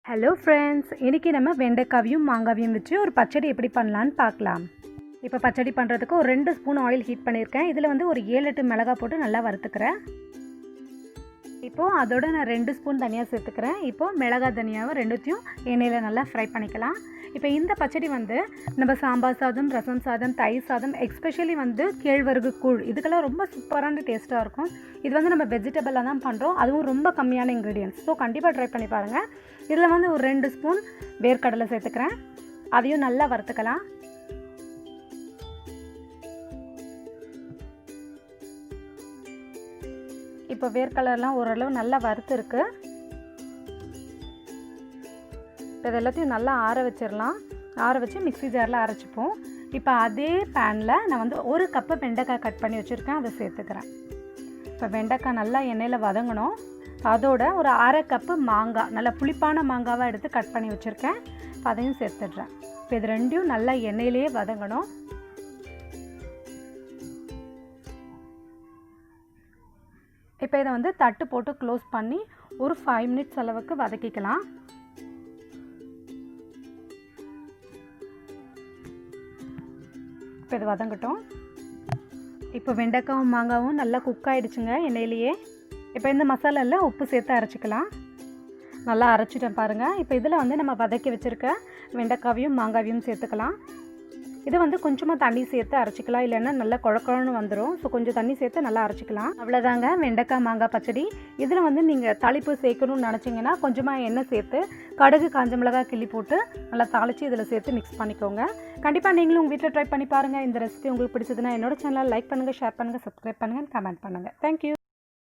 Hello friends, இன்றைக்கி நம்ம வெண்டைக்காவையும் மாங்காவையும் வச்சு ஒரு பச்சடி எப்படி பண்ணலான்னு பார்க்கலாம். இப்போ பச்சடி பண்ணுறதுக்கு ஒரு 2 ஸ்பூன் ஆயில் ஹீட் பண்ணியிருக்கேன். இதில் வந்து ஒரு 7-8 மிளகாய் போட்டு நல்லா வறுத்துக்கிறேன். இப்போது அதோட நான் 2 ஸ்பூன் தனியாக சேர்த்துக்கிறேன். இப்போது மிளகாய் தனியாவை ரெண்டுத்தையும் எண்ணெயில் நல்லா ஃப்ரை பண்ணிக்கலாம். இப்போ இந்த பச்சடி வந்து நம்ம சாம்பார் சாதம், ரசம் சாதம், தயிர் சாதம், எஸ்பெஷலி வந்து கேழ்வரகு கூழ் இதுக்கெல்லாம் ரொம்ப சூப்பரான டேஸ்ட்டாக இருக்கும். இது வந்து நம்ம வெஜிடபிளாக தான் பண்ணுறோம், அதுவும் ரொம்ப கம்மியான இன்க்ரீடியன்ட்ஸ். ஸோ கண்டிப்பாக ட்ரை பண்ணி பாருங்கள். இதில் வந்து ஒரு 2 ஸ்பூன் வேர்க்கடலை சேர்த்துக்கிறேன். அதையும் நல்லா வறுத்துக்கலாம். இப்போ வேர்க்கடலைலாம் ஓரளவு நல்லா வறுத்துருக்கு. இப்போ இது எல்லாத்தையும் நல்லா ஆற வச்சிடலாம். ஆற வச்சு மிக்ஸி ஜாரில் அரைச்சிப்போம். இப்போ அதே பேனில் நான் வந்து 1 கப்பு வெண்டைக்காய் கட் பண்ணி வச்சுருக்கேன், அதை சேர்த்துக்கிறேன். இப்போ வெண்டைக்காய் நல்லா எண்ணெயில் வதங்கணும். அதோட ஒரு 1/2 கப்பு மாங்காய், நல்லா புளிப்பான மாங்காவாக எடுத்து கட் பண்ணி வச்சுருக்கேன். இப்போ அதையும் சேர்த்துடுறேன். இப்போ இது ரெண்டையும் நல்லா எண்ணெயிலேயே வதங்கணும். இப்போ இதை வந்து தட்டு போட்டு க்ளோஸ் பண்ணி ஒரு 5 மினிட்ஸ் அளவுக்கு வதக்கிக்கலாம். இப்போ இது வதங்கட்டும். இப்போ வெண்டைக்காவும் மாங்காவும் நல்லா குக் ஆகிடுச்சுங்க எண்ணெயிலேயே. இப்போ இந்த மசாலாவில் உப்பு சேர்த்து அரைச்சிக்கலாம். நல்லா அரைச்சிட்டேன் பாருங்கள். இப்போ இதில் வந்து நம்ம வதக்கி வச்சுருக்க வெண்டைக்காவையும் மாங்காவையும் சேர்த்துக்கலாம். இது வந்து கொஞ்சமாக தண்ணி சேர்த்து அரைச்சிக்கலாம், இல்லைன்னா நல்லா குழக்குழன்னு வந்துடும். ஸோ கொஞ்சம் தண்ணி சேர்த்து நல்லா அரைச்சிக்கலாம். அவ்வளோதாங்க வெண்டைக்காய் மாங்காய் பச்சடி. இதில் வந்து நீங்கள் தாளிப்பு சேர்க்கணும்னு நினச்சிங்கன்னா கொஞ்சமாக எண்ணெய் சேர்த்து கடுகு, காஞ்ச மிளகாய் கிள்ளி போட்டு நல்லா தாளித்து இதில் சேர்த்து மிக்ஸ் பண்ணிக்கோங்க. கண்டிப்பாக நீங்களும் உங்கள் வீட்டில் ட்ரை பண்ணி பாருங்கள். இந்த ரெசிபி உங்களுக்கு பிடிச்சதுன்னா என்னோட சேனலை லைக் பண்ணுங்கள், ஷேர் பண்ணுங்கள், சப்ஸ்கிரைப் பண்ணுங்கள், கமெண்ட் பண்ணுங்கள். தேங்க்யூ.